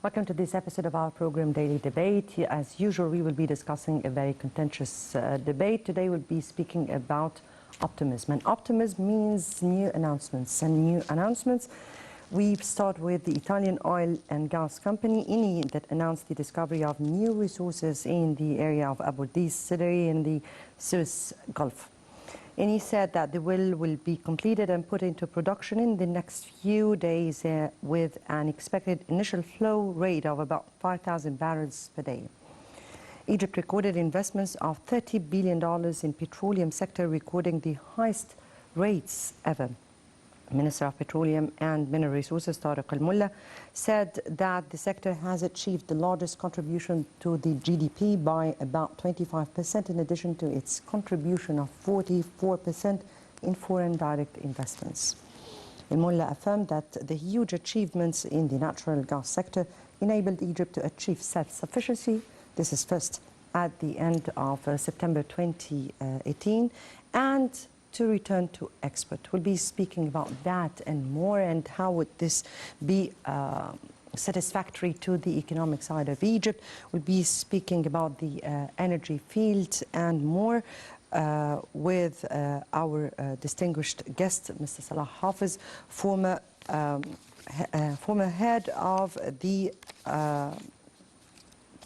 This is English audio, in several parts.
Welcome to this episode of our program, Daily Debate. As usual, we will be discussing a very contentious debate. Today we'll be speaking about optimism. And optimism means new announcements. And new announcements, we start with the Italian oil and gas company, Eni, that announced the discovery of new resources in the area of Abu Dhabi in the Suez Gulf. Eni said that the well will be completed and put into production in the next few days with an expected initial flow rate of about 5,000 barrels per day. Egypt recorded investments of $30 billion in petroleum sector, recording the highest rates ever. Minister of Petroleum and Mineral Resources, Tariq Al-Mullah, said that the sector has achieved the largest contribution to the GDP by about 25%, in addition to its contribution of 44% in foreign direct investments. Al-Mullah affirmed that the huge achievements in the natural gas sector enabled Egypt to achieve self-sufficiency. This is first at the end of September 2018, and to return to export. We'll be speaking about that and more, and how would this be satisfactory to the economic side of Egypt. We'll be speaking about the energy field and more with our distinguished guest, Mr. Salah Hafez, former head of the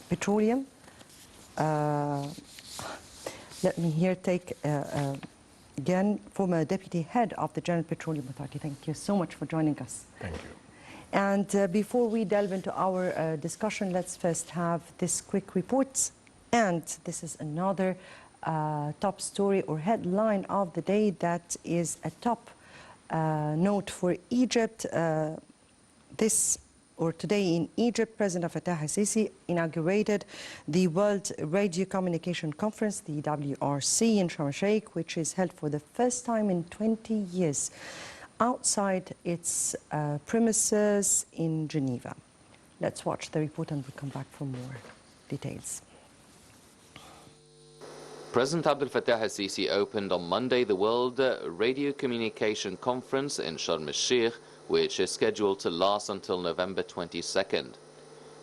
petroleum. Let me here take again, former deputy head of the General Petroleum Authority. Thank you so much for joining us. Thank you. And before we delve into our discussion, let's first have this quick report. And this is another top story or headline of the day that is a top note for Egypt. Today in Egypt, President Hafez al-Sisi inaugurated the World Radio Communication Conference, the WRC, in Sharm el-Sheikh, which is held for the first time in 20 years outside its premises in Geneva. Let's watch the report and we'll come back for more details. President Abdel Fattah al-Sisi opened on Monday the World Radio Communication Conference in Sharm el-Sheikh, which is scheduled to last until November 22nd.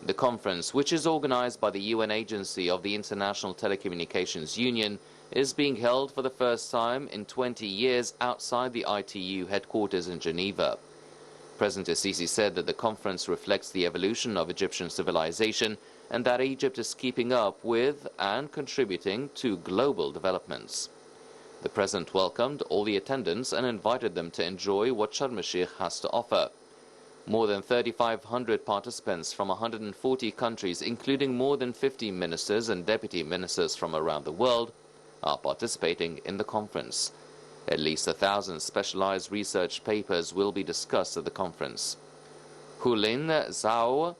The conference, which is organized by the UN Agency of the International Telecommunications Union, is being held for the first time in 20 years outside the ITU headquarters in Geneva. President al-Sisi said that the conference reflects the evolution of Egyptian civilization and that Egypt is keeping up with and contributing to global developments. The President welcomed all the attendants and invited them to enjoy what Sharm el-Sheikh has to offer. More than 3,500 participants from 140 countries, including more than 50 ministers and deputy ministers from around the world, are participating in the conference. At least 1,000 specialized research papers will be discussed at the conference. Hulin Zhao,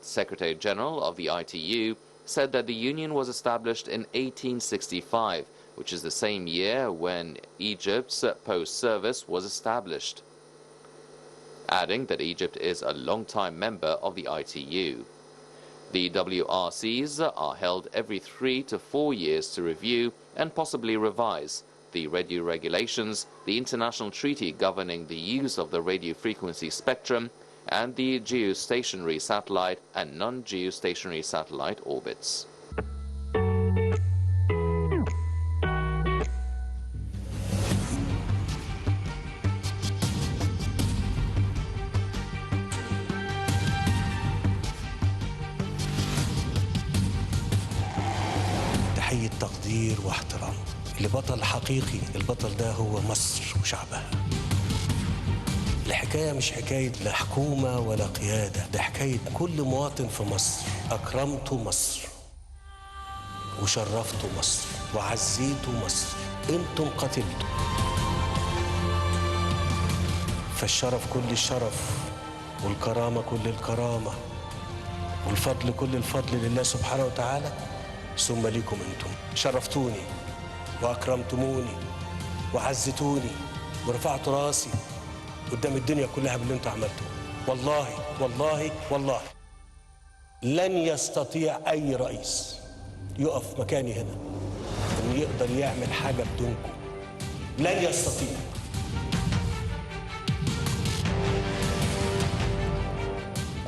Secretary General of the ITU, said that the union was established in 1865, which is the same year when Egypt's post service was established, adding that Egypt is a long-time member of the ITU. The WRCs are held every 3 to 4 years to review and possibly revise the radio regulations, the international treaty governing the use of the radio frequency spectrum, and the geostationary satellite and non-geostationary satellite orbits. تحية تقدير واحترام لبطل حقيقي. البطل ده هو مصر وشعبها. الحكاية مش حكاية لا حكومة ولا قيادة، ده حكاية كل مواطن في مصر. أكرمت مصر وشرفت مصر وعزيت مصر. أنتم قتلتم، فالشرف كل الشرف والكرامة كل الكرامة والفضل كل الفضل لله سبحانه وتعالى، ثم ليكم أنتم. شرفتوني وأكرمتموني وعزتوني ورفعت راسي قدام الدنيا كلها باللي انتوا عملتوه. والله والله والله لن يستطيع أي رئيس يقف مكاني هنا إنه يقدر يعمل حاجة بدونكم. لن يستطيع.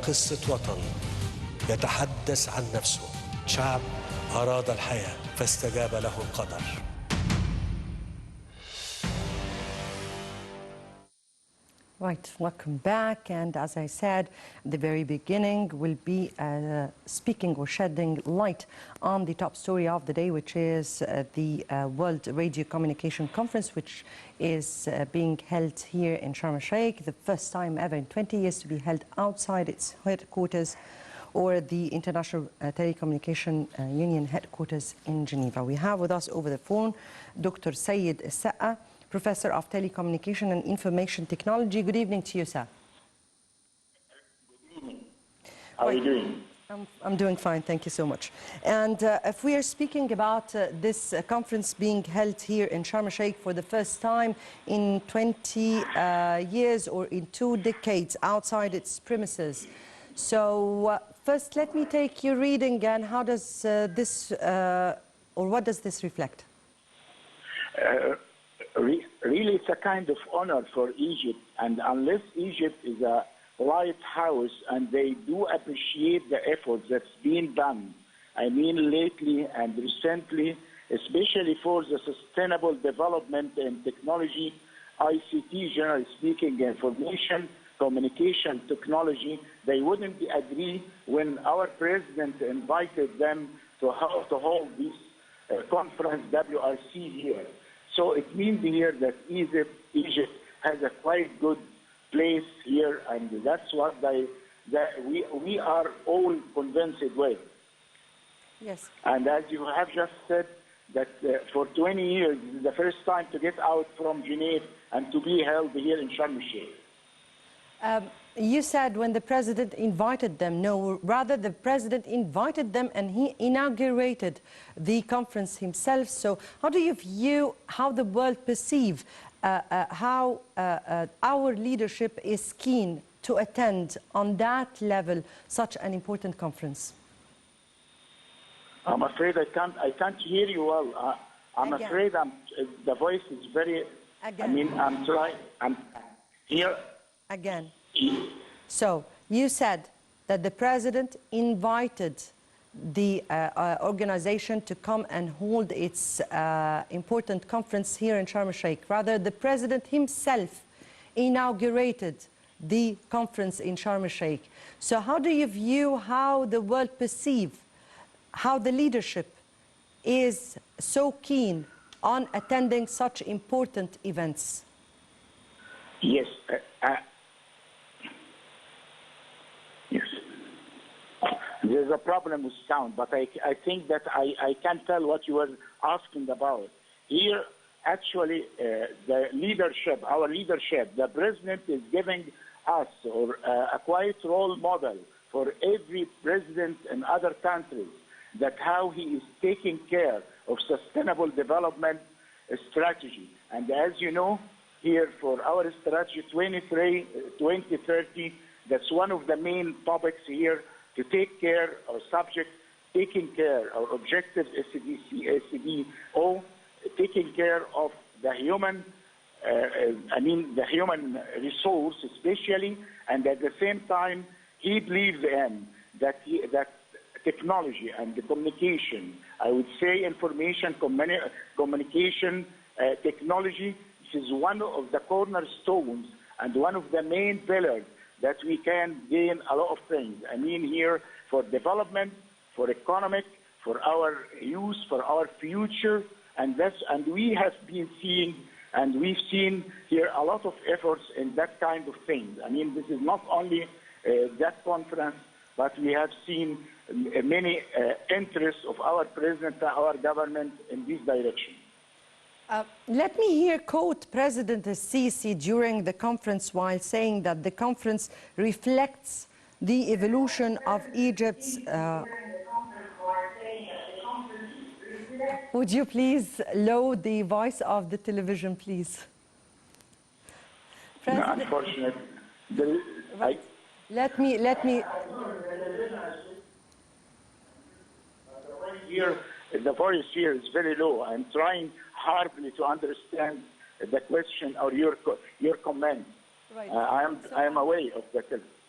قصة وطن يتحدث عن نفسه. شعب أراد الحياة فاستجاب له القدر. Right, welcome back. And as I said, the very beginning will be speaking or shedding light on the top story of the day, which is the World Radio Communication Conference, which is being held here in Sharm el-Sheikh, the first time ever in 20 years to be held outside its headquarters, or the International Telecommunication Union headquarters in Geneva. We have with us over the phone Dr. Sayed Salah, Professor of Telecommunication and Information Technology. Good evening to you, sir. Good evening. How are you doing? I'm doing fine, thank you so much. And if we are speaking about this conference being held here in Sharm el-Sheikh for the first time in 20 years or in 2 decades outside its premises. So first, let me take your reading, and how does this, or what does this reflect? Really, it's a kind of honor for Egypt, and unless Egypt is a lighthouse, and they do appreciate the efforts that's been done, I mean lately and recently, especially for the sustainable development and technology, ICT, generally speaking, information, communication technology, they wouldn't agree when our president invited them to hold this conference, WRC, here. So it means here that Egypt has a quite good place here, and that's what we are all convinced with. Yes. And as you have just said, that for 20 years, this is the first time to get out from Geneva and to be held here in Sharm el-Sheikh. You said when the president invited them. No, rather the president invited them and he inaugurated the conference himself. So how do you view how the world perceive how our leadership is keen to attend on that level such an important conference? I'm afraid I can't hear you well. I'm Again. afraid the voice is very. Again. I mean, I'm trying. I'm here. Again. So you said that the president invited the organization to come and hold its important conference here in Sharm el-Sheikh. Rather, the president himself inaugurated the conference in Sharm el-Sheikh. So how do you view how the world perceive how the leadership is so keen on attending such important events? Yes. Yes. There's a problem with sound, but I think that I can tell what you were asking about. Here, actually, the leadership, our leadership, the president is giving us a quiet role model for every president in other countries, that how he is taking care of sustainable development strategy. And as you know, here for our strategy 2030, that's one of the main topics here, to take care of subject, taking care of objectives, SDO, taking care of the human, the human resource especially, and at the same time, he believes in that technology and the communication, I would say information, communication technology, this is one of the cornerstones and one of the main pillars that we can gain a lot of things. I mean here for development, for economic, for our youth, for our future, and we have been seeing, and we've seen here a lot of efforts in that kind of thing. I mean, this is not only that conference, but we have seen many interests of our president, our government in this direction. Let me here quote President Sisi during the conference while saying that the conference reflects the evolution of Egypt's... Would you please lower the voice of the television, please? No, unfortunately. Right. Let me... The voice here is very low. I'm trying hardly to understand the question or your comment. Right. I am away of the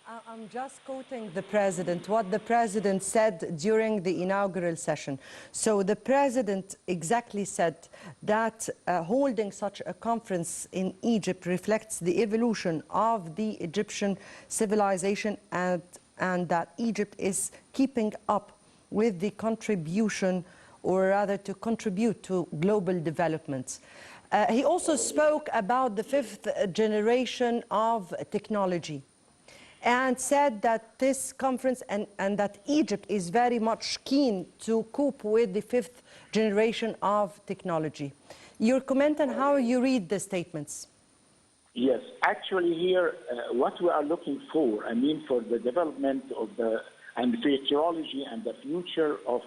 I'm just quoting the president, what the president said during the inaugural session. So the president exactly said that holding such a conference in Egypt reflects the evolution of the Egyptian civilization and that Egypt is keeping up with the contribution, or rather to contribute to global development. He also spoke about the fifth generation of technology, and said that this conference and that Egypt is very much keen to cope with the fifth generation of technology. Your comment on how you read the statements? Yes, actually here, what we are looking for, I mean, for the development of and futurology and the future of,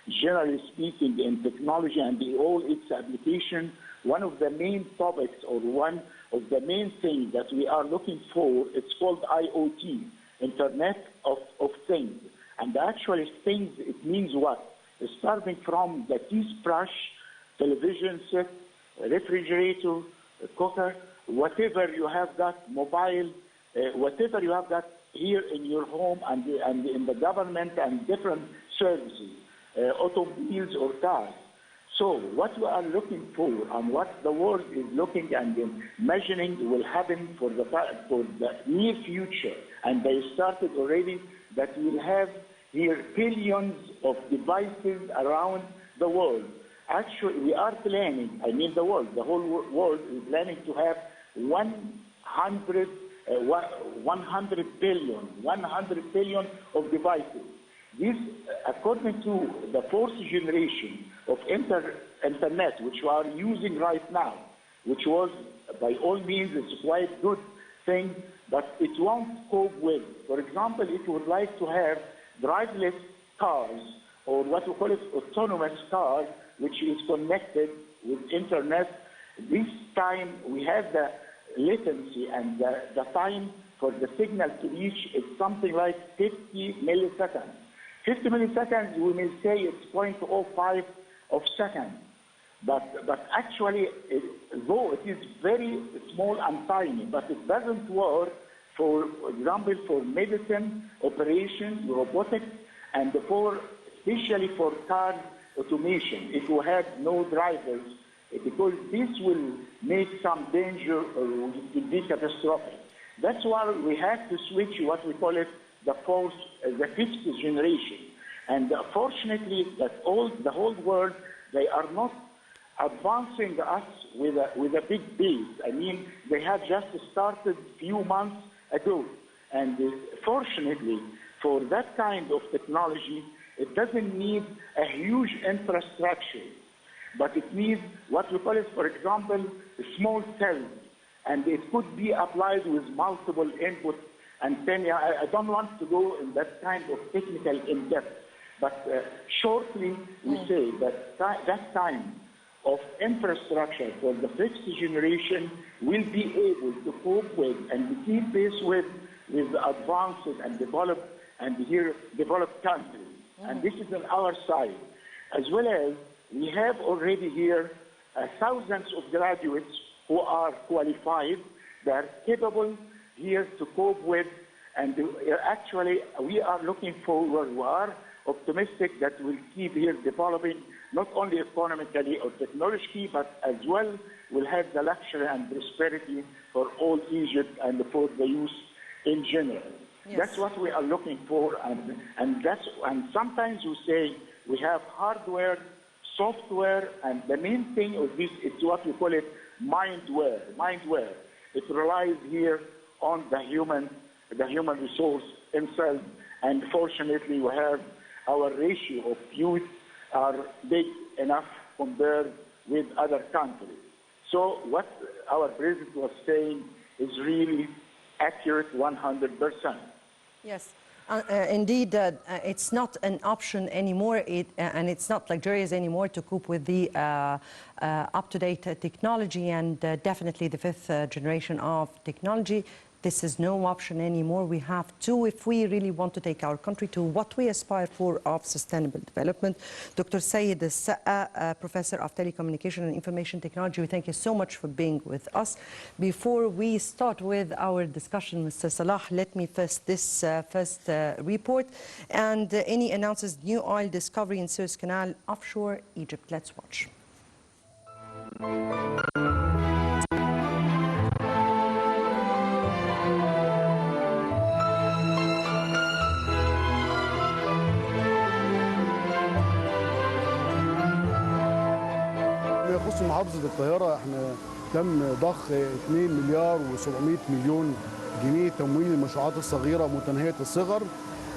generally speaking, in technology and all its application, one of the main topics or one of the main things that we are looking for, it's called IoT, Internet of Things. And actually things, it means what? Starting from the toothbrush, television set, refrigerator, cooker, whatever you have that, mobile, whatever you have that here in your home and in the government and different services, automobiles or cars. So what we are looking for and what the world is looking and imagining will happen for the near future, and they started already, that we'll have here billions of devices around the world. Actually, we are planning, I mean the whole world is planning to have 100 billion of devices. This, according to the fourth generation of internet, which we are using right now, which was by all means it's quite good thing, but it won't cope with. For example, if you would like to have driverless cars, or what we call it autonomous cars, which is connected with internet, this time we have the latency and the time for the signal to reach is something like 50 milliseconds. 50 milliseconds, we may say it's 0.05 of second. But actually, though it is very small and tiny, but it doesn't work, for example, for medicine, operation, robotics, and especially for car automation, if you have no drivers, because this will make some danger or it will be catastrophic. That's why we have to switch what we call it the fifth generation. And fortunately, the whole world, they are not advancing us with a big base. I mean, they have just started a few months ago. And fortunately, for that kind of technology, it doesn't need a huge infrastructure, but it needs what we call it, for example, small cells. And it could be applied with multiple input antenna. I don't want to go in that kind of technical in-depth, but shortly we say that that kind of infrastructure for the fifth generation will be able to cope with and keep pace with advanced and developed countries. And this is on our side. As well as we have already here thousands of graduates who are qualified, they are capable here to cope with, and actually we are looking forward, we are optimistic that we'll keep here developing not only economically or technologically, but as well will have the luxury and prosperity for all Egypt and for the youth in general. Yes. That's what we are looking for, and sometimes we say we have hardware, software, and the main thing of this is what we call it mindware. It relies here on the human resource himself, and fortunately we have our ratio of youth are big enough compared with other countries. So what our president was saying is really accurate 100%. Yes. Indeed, it's not an option anymore, and it's not luxurious anymore to cope with the up-to-date technology, and definitely the fifth generation of technology This is no option anymore. We have to, if we really want to take our country to what we aspire for of sustainable development. Dr. Sayed Salah, Professor of Telecommunication and Information Technology, we thank you so much for being with us. Before we start with our discussion, Mr. Salah, let me first this report and any announces new oil discovery in Suez Canal offshore Egypt. Let's watch. يخص محافظة القاهرة احنا تم ضخ 2 مليار و700 مليون جنيه تمويل المشروعات الصغيرة متناهية الصغر،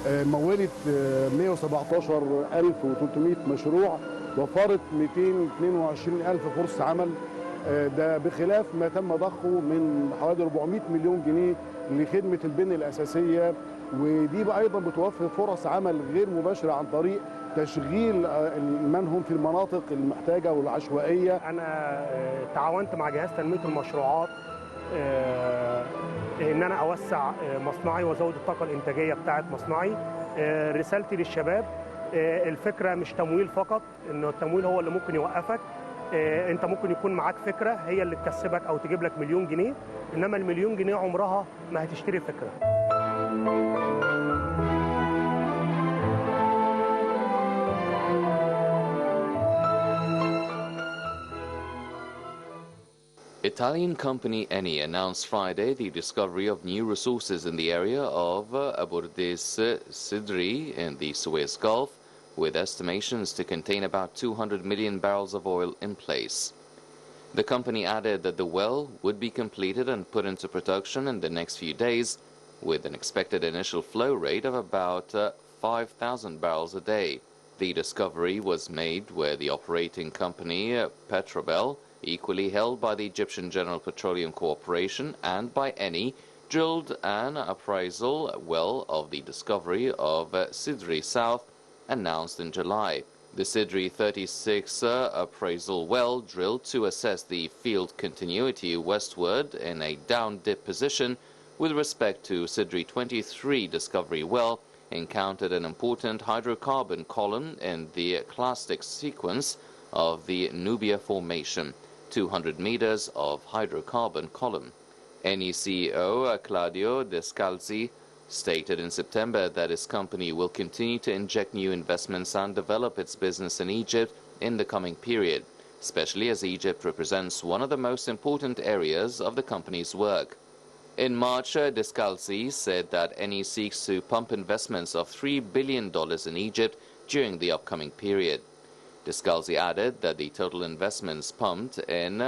مولت 117,300 مشروع، وفرت 222,000 فرصة عمل. ده بخلاف ما تم ضخه من حوالي 400 مليون جنيه لخدمة البنية الأساسية، ودي أيضا بتوفر فرص عمل غير مباشرة عن طريق تشغيل من هم في المناطق المحتاجة والعشوائية. أنا تعاونت مع جهاز تنمية المشروعات إن أنا أوسع مصنعي وأزود الطاقة الإنتاجية بتاعة مصنعي. رسالتي للشباب، الفكرة مش تمويل فقط، إنه التمويل هو اللي ممكن يوقفك. أنت ممكن يكون معاك فكرة هي اللي تكسبك أو تجيب لك مليون جنيه، إنما المليون جنيه عمرها ما هتشتري فكرة. Italian company Eni announced Friday the discovery of new resources in the area of Abordis Sidri in the Suez Gulf, with estimations to contain about 200 million barrels of oil in place. The company added that the well would be completed and put into production in the next few days, with an expected initial flow rate of about 5,000 barrels a day. The discovery was made where the operating company Petrobel, equally held by the Egyptian General Petroleum Corporation and by Eni, drilled an appraisal well of the discovery of Sidri South, announced in July. The Sidri 36 appraisal well, drilled to assess the field continuity westward in a down-dip position with respect to Sidri 23 discovery well, encountered an important hydrocarbon column in the clastic sequence of the Nubia Formation, 200 meters of hydrocarbon column. Eni CEO Claudio Descalzi stated in September that his company will continue to inject new investments and develop its business in Egypt in the coming period, especially as Egypt represents one of the most important areas of the company's work. In March, Descalzi said that Eni seeks to pump investments of $3 billion in Egypt during the upcoming period. Descalzi added that the total investments pumped in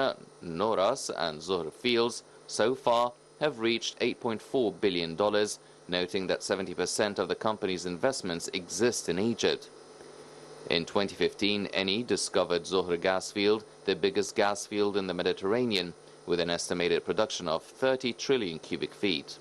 Noras and Zohr fields so far have reached $8.4 billion, noting that 70% of the company's investments exist in Egypt. In 2015, Eni discovered Zohr gas field, the biggest gas field in the Mediterranean, with an estimated production of 30 trillion cubic feet.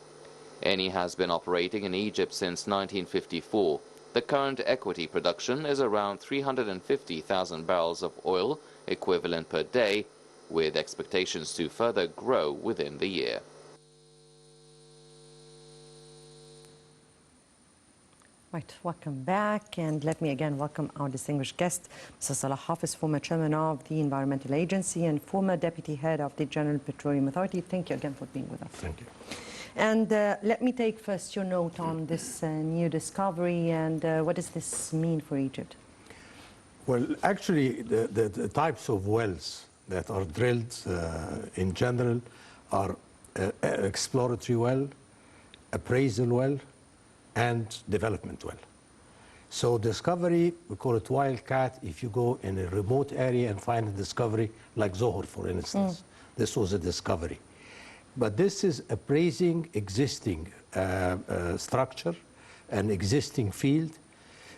Eni has been operating in Egypt since 1954. The current equity production is around 350,000 barrels of oil equivalent per day, with expectations to further grow within the year. Right, welcome back, and let me again welcome our distinguished guest, Mr. Salah Hafez, former chairman of the Environmental Agency and former deputy head of the General Petroleum Authority. Thank you again for being with us. Thank you. And let me take first your note on this new discovery, and what does this mean for Egypt? Well, actually, the types of wells that are drilled in general are exploratory well, appraisal well, and development well. So discovery, we call it wildcat if you go in a remote area and find a discovery like Zohr, for instance. This was a discovery. But this is appraising existing structure, an existing field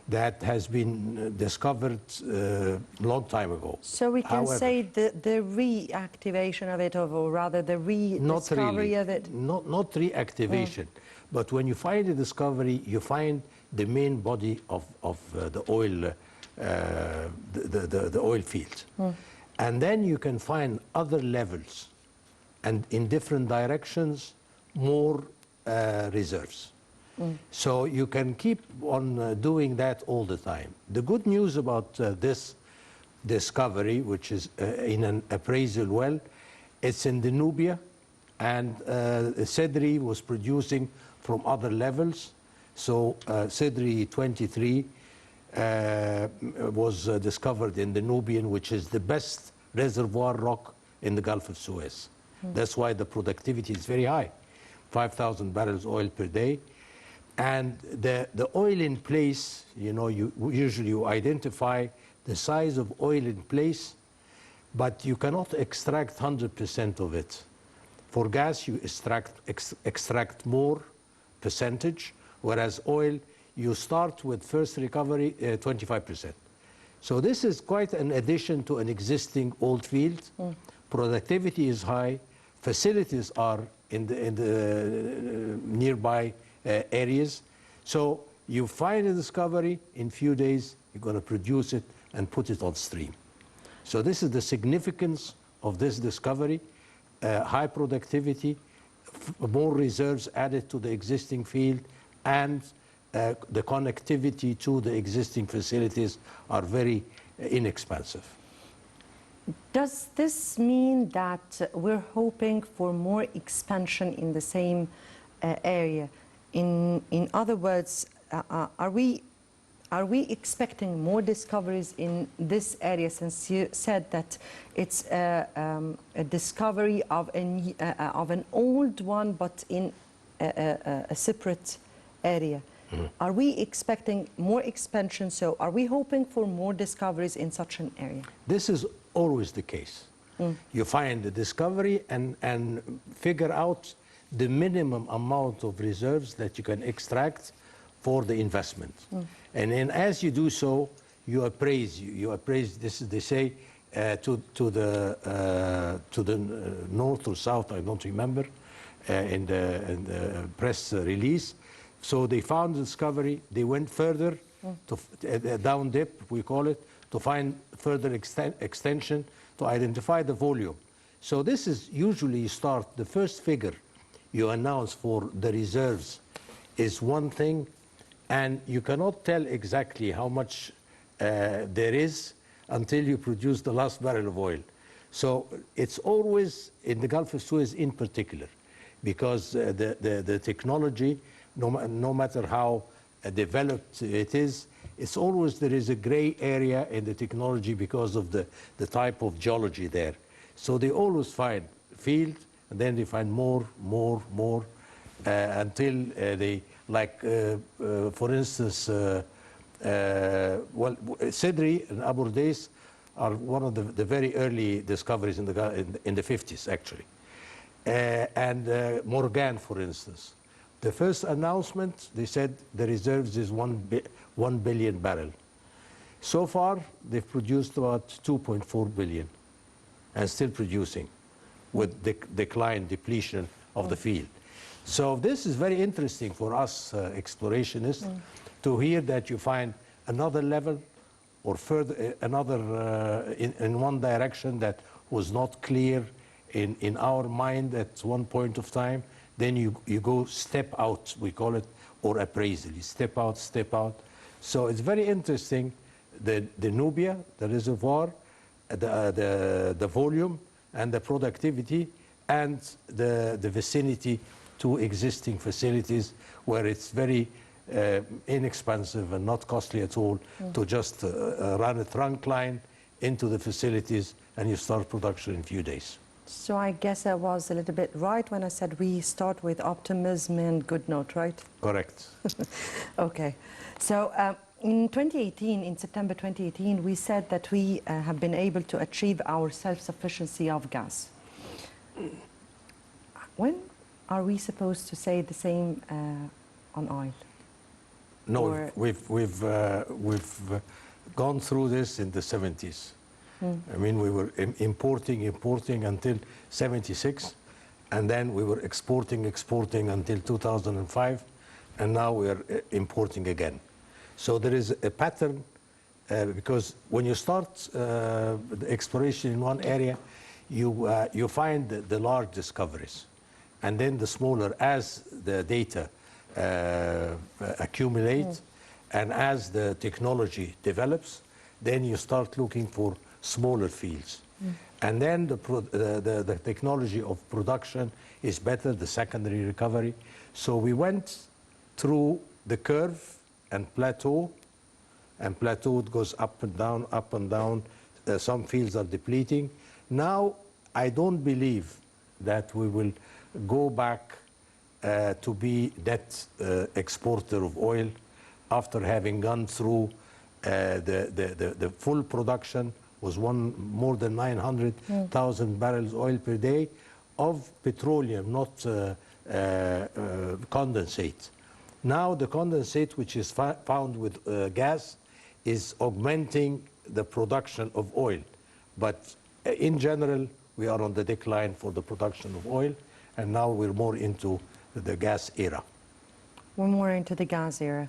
that has been discovered a long time ago. So we can say the reactivation of it, or rather the rediscovery of it? Not reactivation. But when you find a discovery, you find the main body of the oil, the oil field. And then you can find other levels and in different directions, more reserves. So you can keep on doing that all the time. The good news about this discovery, which is in an appraisal well, it's in the Nubia, and Sedri was producing from other levels. So Sedri 23 was discovered in the Nubian, which is the best reservoir rock in the Gulf of Suez. That's why the productivity is very high, 5,000 barrels oil per day. And the oil in place, you know, usually you identify the size of oil in place, but you cannot extract 100% of it. For gas, you extract more percentage, whereas oil, you start with first recovery 25%. So this is quite an addition to an existing old field. Productivity is high, facilities are in the nearby areas. So you find a discovery, in few days you're going to produce it and put it on stream. So this is the significance of this discovery, high productivity, more reserves added to the existing field, and the connectivity to the existing facilities are very inexpensive. Does this mean that we're hoping for more expansion in the same area? In other words, are we expecting more discoveries in this area, since you said that it's a discovery of an old one, but in a separate area? Are we expecting more expansion? So are we hoping for more discoveries in such an area? This is always the case. You find the discovery and figure out the minimum amount of reserves that you can extract for the investment. And then as you do so, you appraise. You appraise, this is, they say, to the north or south, I don't remember, in the press release. So they found the discovery, they went further, to down dip, we call it, to find further extension, to identify the volume. So this is usually you start, the first figure you announce for the reserves is one thing, and you cannot tell exactly how much there is until you produce the last barrel of oil. So it's always, in the Gulf of Suez in particular, because the technology, no matter how developed it is, it's always, there is a gray area in the technology because of the type of geology there. So they always find field, and then they find more, until they, like, for instance, Sidri and Abu Rdais are one of the very early discoveries in the 50s, actually. And Morgan, for instance. The first announcement, they said the reserves is 1 billion barrel. So far, they've produced about 2.4 billion and still producing with decline, depletion of the field. So this is very interesting for us explorationists to hear that you find another level or further, another in one direction that was not clear in our mind at one point of time. Then you go step out, we call it, or appraisal. You step out. So it's very interesting, the Nubia, the reservoir, the volume, and the productivity, and the vicinity to existing facilities where it's very inexpensive and not costly at all to just run a trunk line into the facilities and you start production in a few days. So I guess I was a little bit right when I said we start with optimism and good note, right? Correct. Okay. So in 2018, in September 2018, we said that we have been able to achieve our self-sufficiency of gas. When are we supposed to say the same on oil? No, Or we've gone through this in the 70s. I mean, we were importing until 76, and then we were exporting until 2005, and now we are importing again. So there is a pattern, because when you start the exploration in one area, you find the large discoveries. and then the smaller as the data accumulate, and as the technology develops, then you start looking for smaller fields. And then the technology of production is better, the secondary recovery. So we went through the curve and plateau, and plateau goes up and down, up and down. Some fields are depleting. Now, I don't believe that we will go back to be net exporter of oil after having gone through the full production was more than 900,000 barrels oil per day of petroleum, not condensate. Now the condensate, which is found with gas, is augmenting the production of oil. But in general, we are on the decline for the production of oil, and now we're more into the gas era. We're more into the gas era.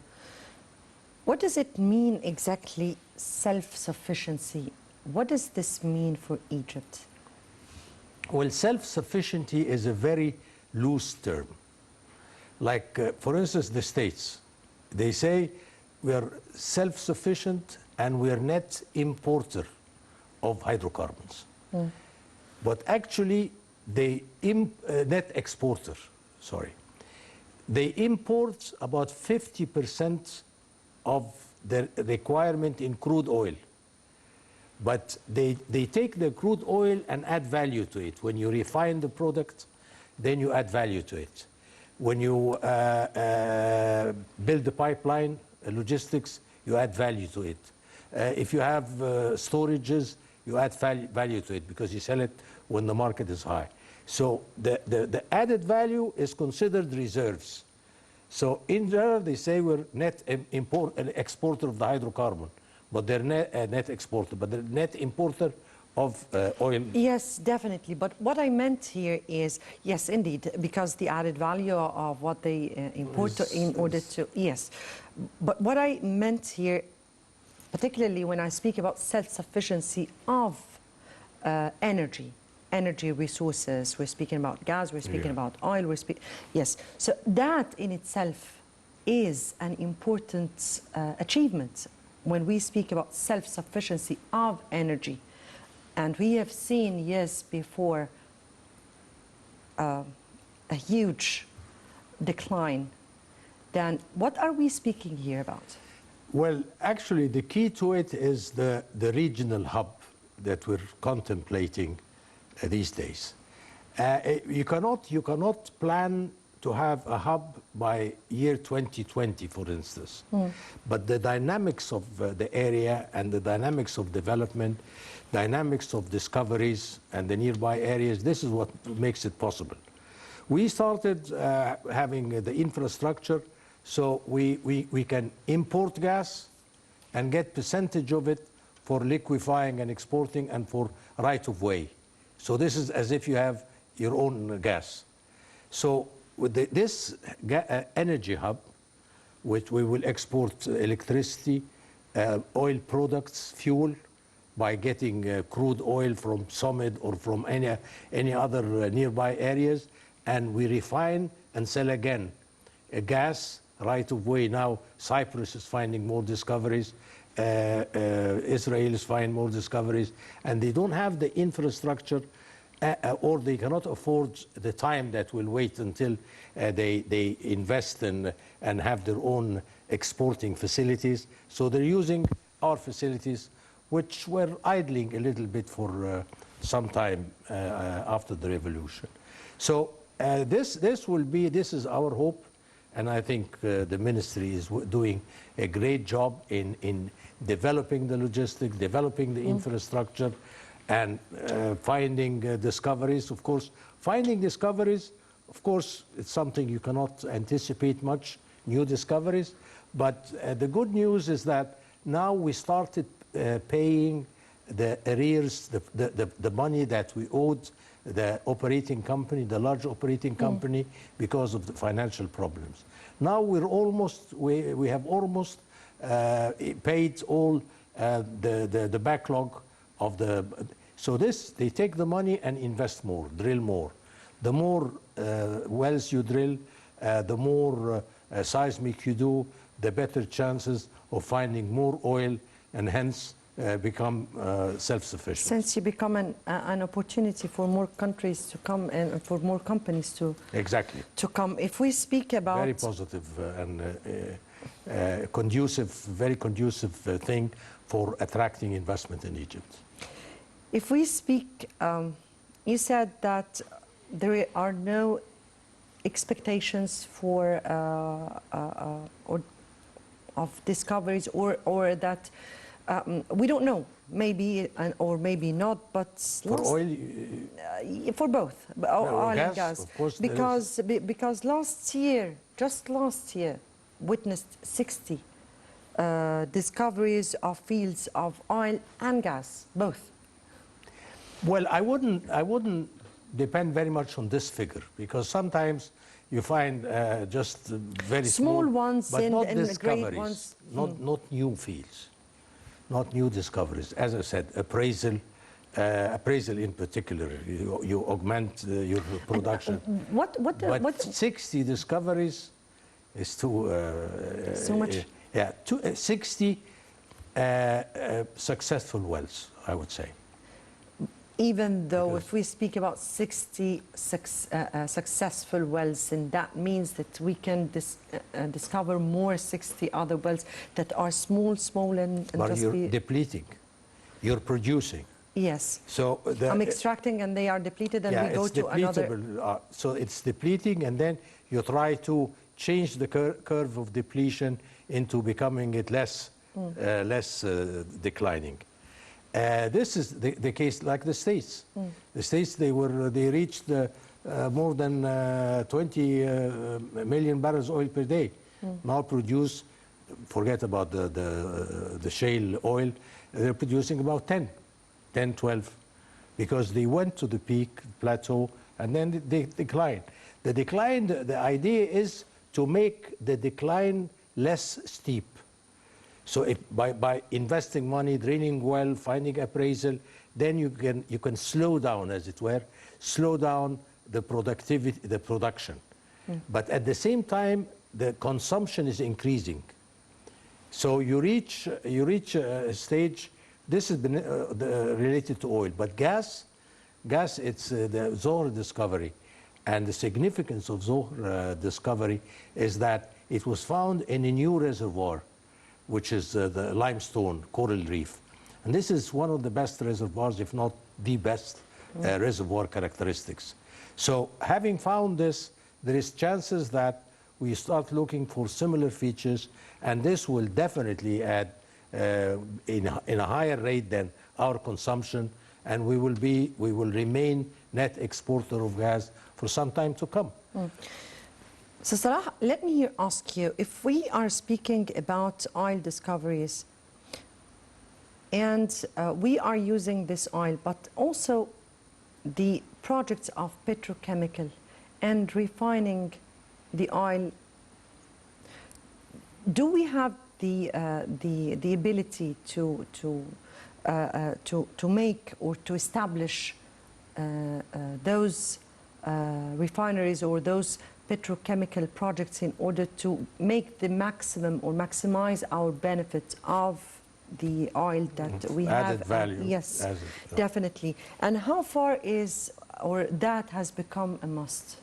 What does it mean exactly, self-sufficiency? What does this mean for Egypt? Well, self-sufficiency is a very loose term. Like, for instance, the states, they say we are self-sufficient and we are net importer of hydrocarbons. But actually, they net exporter, sorry. They import about 50% of the requirement in crude oil. But they take the crude oil and add value to it. When you refine the product, then you add value to it. When you build the pipeline, logistics, you add value to it. If you have storages, you add value to it because you sell it when the market is high. So the added value is considered reserves. So in general, they say we're net exporter of the hydrocarbon, but they're net exporter, but they're net importer of oil. Yes, definitely. But what I meant here is, yes, indeed, because the added value of what they import in order to, yes. But what I meant here, particularly when I speak about self-sufficiency of energy resources, we're speaking about gas, we're speaking about oil, yes. So that in itself is an important achievement when we speak about self-sufficiency of energy. And we have seen, yes, before a huge decline. Then what are we speaking here about? Well, actually, the key to it is the regional hub that we're contemplating these days. You cannot plan to have a hub by year 2020, for instance. But the dynamics of the area and the dynamics of development, dynamics of discoveries and the nearby areas, this is what makes it possible. We started having the infrastructure so we can import gas and get percentage of it for liquefying and exporting and for right-of-way. So this is as if you have your own gas. So with this energy hub, which we will export electricity, oil products, fuel, by getting crude oil from Summit or from any other nearby areas, and we refine and sell again gas right of way. Now Cyprus is finding more discoveries, Israel is finding more discoveries, and they don't have the infrastructure or they cannot afford the time that will wait until they invest in and have their own exporting facilities. So they're using our facilities, which were idling a little bit for some time after the revolution. So this is our hope, and I think the ministry is doing a great job in developing the logistics, developing the infrastructure, and finding discoveries. Of course, finding discoveries, of course, it's something you cannot anticipate much, new discoveries. But the good news is that now we started paying the arrears, the money that we owed the operating company, the large operating company, because of the financial problems. Now we have almost paid all the backlog of the. So they take the money and invest more, drill more. The more wells you drill, the more seismic you do, the better chances of finding more oil and hence become self-sufficient. Since you become an opportunity for more countries to come and for more companies to exactly to come. If we speak about very positive and conducive, very conducive thing for attracting investment in Egypt. If we speak, you said that there are no expectations for or of discoveries or that we don't know, maybe or maybe not, but For oil? For both, oil and gas. Of course because last year, just last year, witnessed 60 discoveries of fields of oil and gas, both. Well, I wouldn't depend very much on this figure because sometimes you find just very small ones but not and discoveries, great ones. not new fields, not new discoveries. As I said, appraisal in particular, you augment your production. But 60 discoveries is too so much. Yeah, 60 successful wells, I would say. Even though if we speak about 60 successful wells, and that means that we can discover more 60 other wells that are small and but just you're depleting, you're producing. Yes. So I'm extracting and they are depleted and we go to another. So it's depleting and then you try to change the curve of depletion into becoming it less declining. This is the case like the States. The States, they reached more than 20 million barrels oil per day. Now produce, forget about the shale oil, they're producing about 10, 12, because they went to the peak plateau and then they decline. The idea is to make the decline less steep. So by investing money, drilling well, finding appraisal, then you can slow down, as it were, slow down the productivity, the production. But at the same time, the consumption is increasing. So you reach a stage. This has been related to oil, but gas, it's the Zohr discovery, and the significance of Zohr discovery is that it was found in a new reservoir, which is the limestone coral reef. And this is one of the best reservoirs, if not the best reservoir characteristics. So having found this, there is chances that we start looking for similar features, and this will definitely add in a higher rate than our consumption, and we will remain net exporter of gas for some time to come. So Salah, let me ask you, if we are speaking about oil discoveries and we are using this oil, but also the projects of petrochemical and refining the oil, do we have the ability to make or to establish those refineries or those petrochemical projects in order to make the maximum or maximize our benefit of the oil that we have? Added value. Yes, definitely. And how far is, or that has become a must?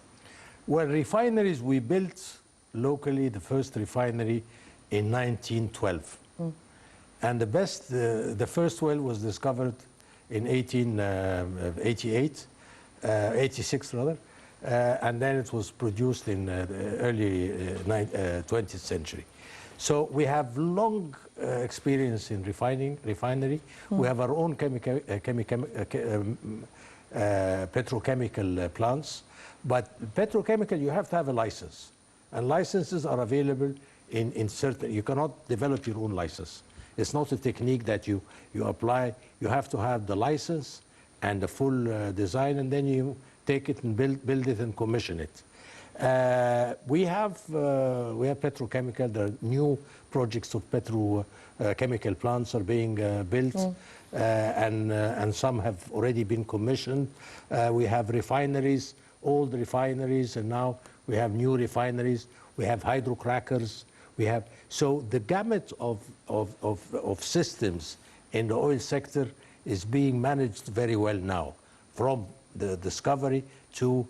Well, refineries, we built locally the first refinery in 1912. And the first well was discovered in 86 rather. And then it was produced in the early 20th century. So we have long experience in refinery. We have our own petrochemical plants. But petrochemical, you have to have a license. And licenses are available in certain, you cannot develop your own license. It's not a technique that you apply. You have to have the license and the full design, and then you take it and build it and commission it. We have petrochemical. There are new projects of petrochemical plants are being built, and some have already been commissioned. We have refineries old refineries, and now we have new refineries, we have hydrocrackers, we have, so the gamut of systems in the oil sector is being managed very well now, from the discovery to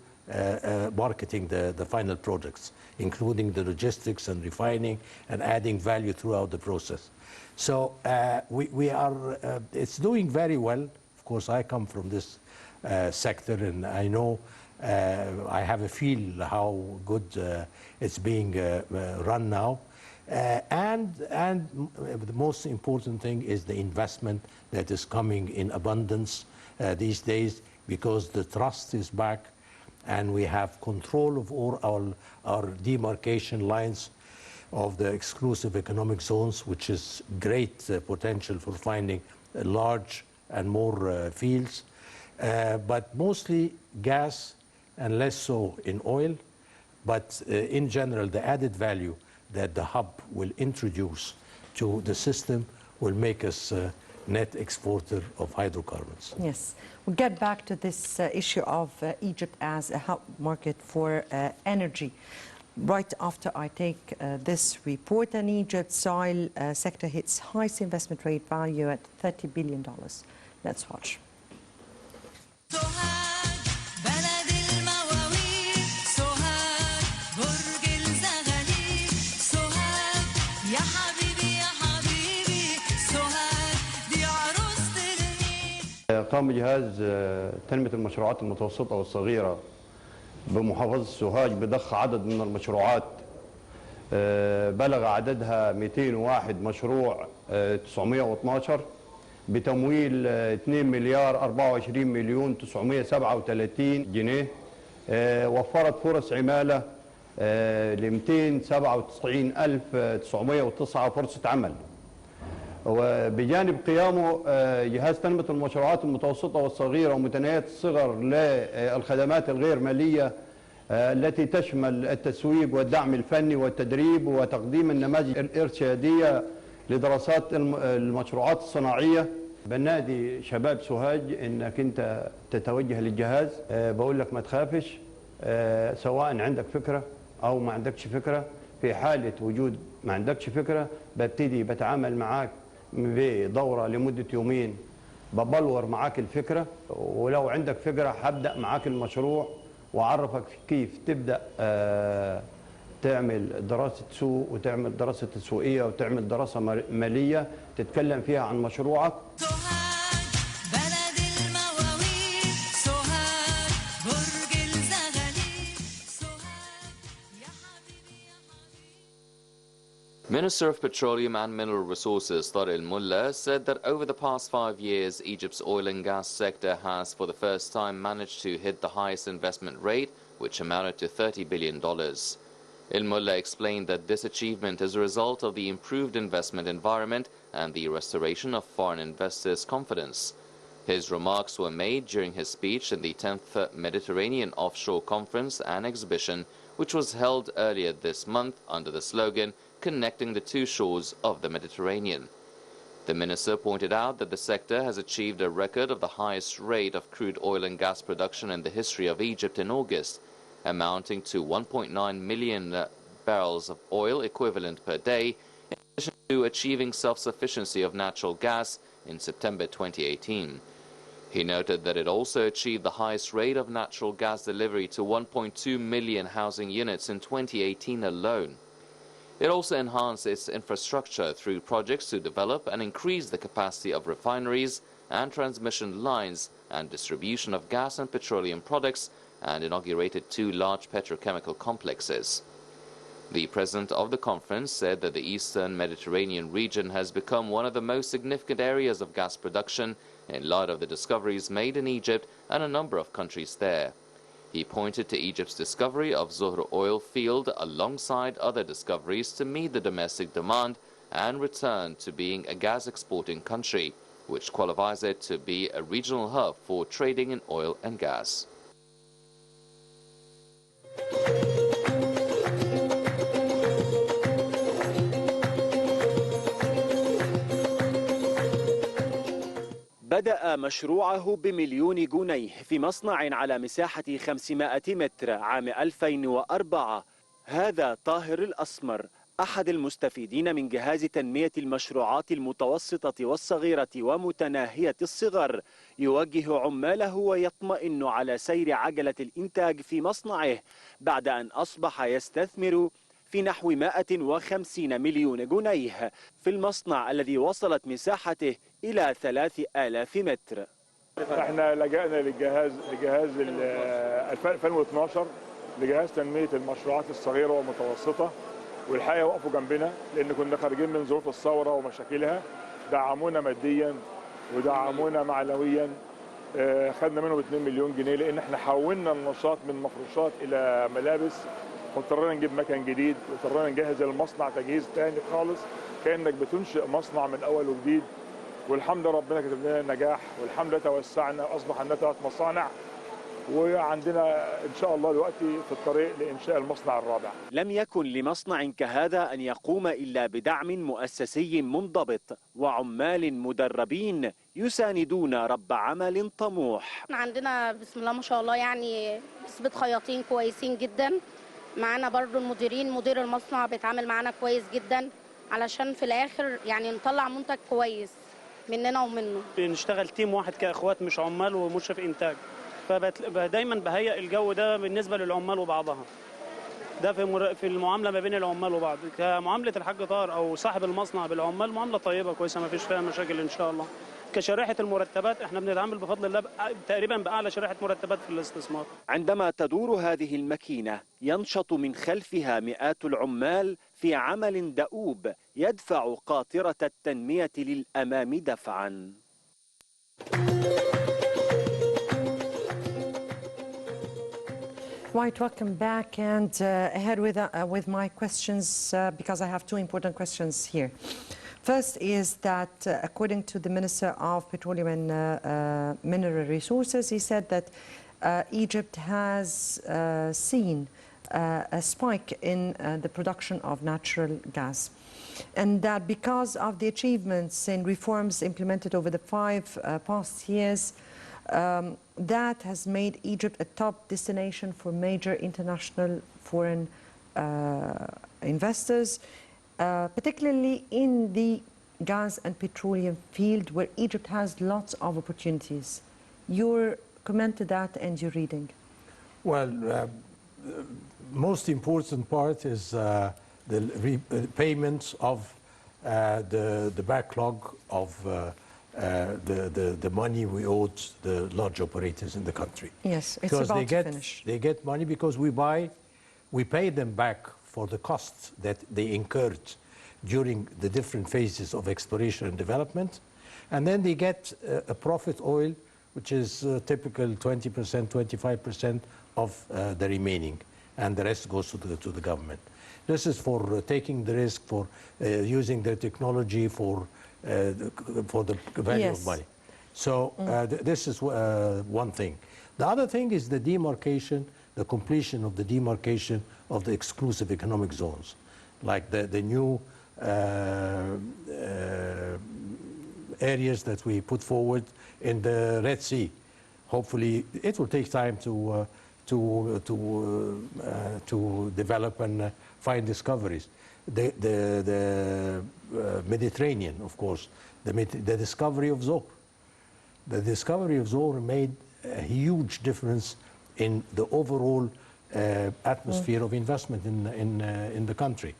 marketing the final products, including the logistics and refining and adding value throughout the process. So we are, it's doing very well. Of course, I come from this sector, and I know, I have a feel how good it's being run now. And the most important thing is the investment that is coming in abundance these days, because the trust is back and we have control of all our demarcation lines of the exclusive economic zones, which is great potential for finding large and more fields, but mostly gas and less so in oil. But in general, the added value that the hub will introduce to the system will make us net exporter of hydrocarbons. Yes, we'll get back to this issue of Egypt as a hub market for energy. Right after I take this report, and Egypt's oil sector hits highest investment rate value at $30 billion. Let's watch. قام جهاز تنمية المشروعات المتوسطة والصغيرة بمحافظة سوهاج بضخ عدد من المشروعات بلغ عددها 201 مشروع 912 بتمويل 2 مليار 24 مليون 937 جنيه، وفرت فرص عمالة ل 297,909 فرصة عمل. وبجانب قيامه جهاز تنمية المشروعات المتوسطة والصغيرة ومتناهية الصغر للخدمات الغير مالية التي تشمل التسويق والدعم الفني والتدريب وتقديم النماذج الإرشادية لدراسات المشروعات الصناعية. بنادي شباب سوهاج انك انت تتوجه للجهاز، بقول لك ما تخافش، سواء عندك فكرة او ما عندكش فكرة. في حالة وجود ما عندكش فكرة ببتدي بتعامل معاك بدورة لمدة يومين، ببلور معاك الفكرة، ولو عندك فكرة هبدأ معاك المشروع وأعرفك كيف تبدأ تعمل دراسة سوق وتعمل دراسة تسويقية وتعمل دراسة مالية تتكلم فيها عن مشروعك. Minister of Petroleum and Mineral Resources Tariq al-Mullah said that over the past 5 years, Egypt's oil and gas sector has for the first time managed to hit the highest investment rate, which amounted to $30 billion. Al-Mullah explained that this achievement is a result of the improved investment environment and the restoration of foreign investors' confidence. His remarks were made during his speech in the 10th Mediterranean Offshore Conference and Exhibition, which was held earlier this month under the slogan, "Connecting the Two Shores of the Mediterranean." The minister pointed out that the sector has achieved a record of the highest rate of crude oil and gas production in the history of Egypt in August, amounting to 1.9 million barrels of oil equivalent per day, in addition to achieving self-sufficiency of natural gas in September 2018. He noted that it also achieved the highest rate of natural gas delivery to 1.2 million housing units in 2018 alone. It also enhanced its infrastructure through projects to develop and increase the capacity of refineries and transmission lines and distribution of gas and petroleum products, and inaugurated 2 large petrochemical complexes. The president of the conference said that the Eastern Mediterranean region has become one of the most significant areas of gas production in light of the discoveries made in Egypt and a number of countries there. He pointed to Egypt's discovery of Zohr oil field alongside other discoveries to meet the domestic demand and return to being a gas exporting country, which qualifies it to be a regional hub for trading in oil and gas. بدأ مشروعه ب1,000,000 جنيه في مصنع على مساحة 500 متر عام 2004. هذا طاهر الأسمر أحد المستفيدين من جهاز تنمية المشروعات المتوسطة والصغيرة ومتناهية الصغر، يوجه عماله ويطمئن على سير عجلة الإنتاج في مصنعه بعد أن أصبح يستثمر في نحو 150 مليون جنيه في المصنع الذي وصلت مساحته إلى 3000 متر. احنا لجأنا لجهاز 2012 لجهاز تنمية المشروعات الصغيرة والمتوسطة، والحقيقة وقفوا جنبنا لأن كنا خارجين من ظروف الثورة ومشاكلها، دعمونا ماديا ودعمونا معنويا. خدنا منهم 2 مليون جنيه لأن احنا حولنا النشاط من مفروشات إلى ملابس، واضطرينا نجيب مكان جديد واضطرينا نجهز المصنع تجهيز تاني خالص، كأنك بتنشئ مصنع من أول وجديد. والحمد لله ربنا كتب لنا النجاح، والحمد لله توسعنا وأصبح عندنا 3 مصانع، وعندنا إن شاء الله دلوقتي في الطريق لإنشاء المصنع الرابع. لم يكن لمصنع كهذا أن يقوم إلا بدعم مؤسسي منضبط وعمال مدربين يساندون رب عمل طموح. عندنا بسم الله ما شاء الله يعني نسبة خياطين كويسين جدا، معانا برضو مدير المصنع بيتعامل معانا كويس جدا علشان في الآخر يعني نطلع منتج كويس مننا ومنه. بنشتغل تيم واحد كأخوات مش عمال ومشرف إنتاج، فدايما بهيئ الجو ده بالنسبه للعمال وبعضها. ده في المعامله ما بين العمال وبعض، كمعامله الحاج طاهر او صاحب المصنع بالعمال معامله طيبه كويسه ما فيش فيها مشاكل ان شاء الله. كشريحه المرتبات احنا بنتعامل بفضل الله تقريبا باعلى شريحه مرتبات في الاستثمار. عندما تدور هذه الماكينه ينشط من خلفها مئات العمال في عمل دؤوب يدفع قاطره التنميه للامام دفعا. Right, welcome back, and ahead with my questions because I have 2 important questions here. First is that according to the Minister of Petroleum and Mineral Resources, he said that Egypt has seen a spike in the production of natural gas, and that because of the achievements and reforms implemented over the 5 past years, that has made Egypt a top destination for major international foreign investors, particularly in the gas and petroleum field where Egypt has lots of opportunities. Your comment to that and your reading? Well, most important part is the repayments of the backlog of the money we owed the large operators in the country. Yes, it's because about to finish. They get money because we pay them back for the costs that they incurred during the different phases of exploration and development, and then they get a profit oil, which is typical 20%, 25% of the remaining, and the rest goes to the government. This is for taking the risk, for using their technology, for the value of money. So this is one thing. The other thing is the demarcation, the completion of the demarcation of the exclusive economic zones, like the new areas that we put forward in the Red Sea. Hopefully, it will take time to develop and find discoveries. The Mediterranean, of course, the discovery of Zohr. The discovery of Zohr made a huge difference in the overall atmosphere of investment in the country.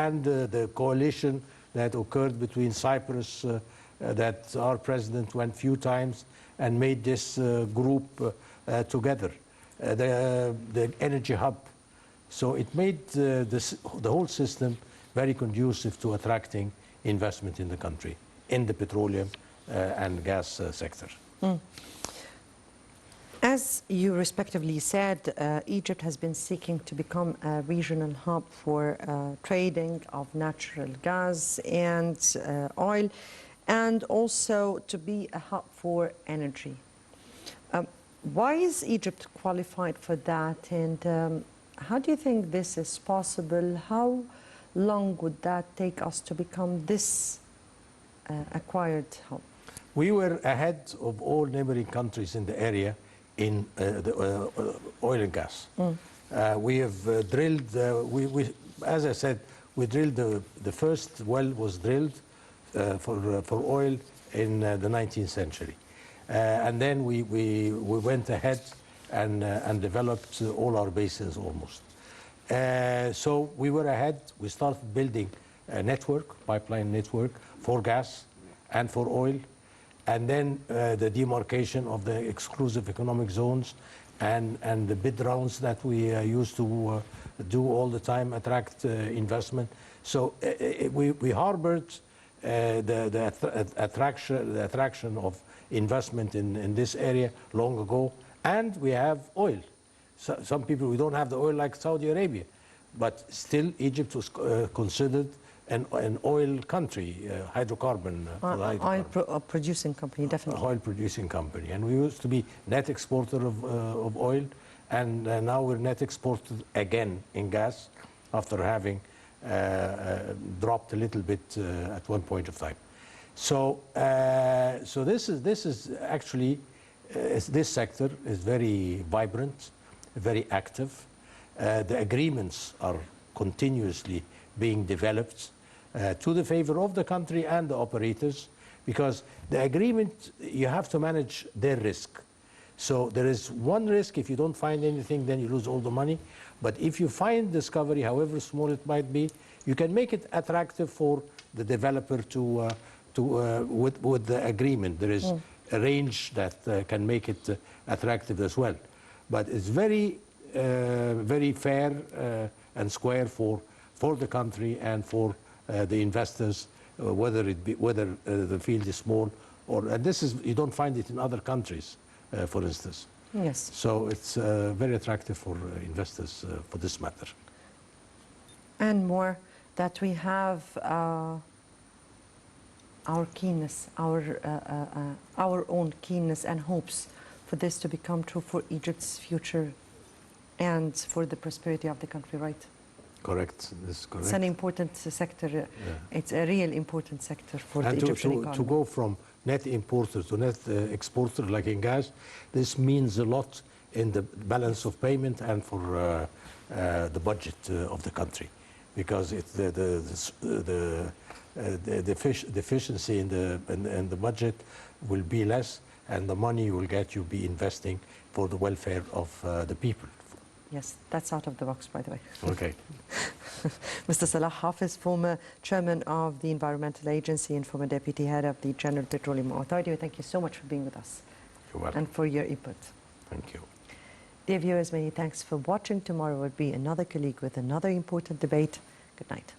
And the coalition that occurred between Cyprus, that our president went few times and made this group together, the energy hub. So it made the whole system very conducive to attracting investment in the country, in the petroleum and gas sector. As you respectively said, Egypt has been seeking to become a regional hub for trading of natural gas and oil, and also to be a hub for energy. Why is Egypt qualified for that, and how do you think this is possible? How long would that take us to become this acquired how? We were ahead of all neighboring countries in the area in the oil and gas. We have drilled, as I said, we drilled the first well was drilled for oil in the 19th century. And then we went ahead and developed all our basins almost. So we were ahead. We started building a network, pipeline network for gas and for oil. And then the demarcation of the exclusive economic zones and the bid rounds that we used to do all the time attract investment. So we harbored the attraction of investment in this area long ago, and we have oil. So, some people, we don't have the oil like Saudi Arabia, but still Egypt was considered an oil country, hydrocarbon. Oil producing company, definitely. Oil producing company. And we used to be net exporter of oil, and now we're net exporter again in gas after having dropped a little bit at one point of time. So, so this is actually, this sector is very vibrant, very active. The agreements are continuously being developed to the favor of the country and the operators, because the agreement, you have to manage their risk. So there is one risk: if you don't find anything, then you lose all the money. But if you find discovery, however small it might be, you can make it attractive for the developer with the agreement. There is a range that can make it attractive as well. But it's very, very fair and square for the country and for the investors, whether the field is small or, and this is, you don't find it in other countries, for instance. Yes. So it's very attractive for investors for this matter. And more that we have our keenness, our own keenness and hopes for this to become true for Egypt's future and for the prosperity of the country, right? Correct. This is correct. It's an important sector. It's a real important sector for the Egyptian economy. To go from net importer to net exporter, like in gas, this means a lot in the balance of payment and for the budget of the country, because it's the deficiency in the budget will be less, and the money you will get, you'll be investing for the welfare of the people. Yes, that's out of the box, by the way. Okay. Mr. Salah Hafez, former chairman of the Environmental Agency and former deputy head of the General Petroleum Authority, thank you so much for being with us. You're welcome. And for your input. Thank you. Dear viewers, many thanks for watching. Tomorrow will be another colleague with another important debate. Good night.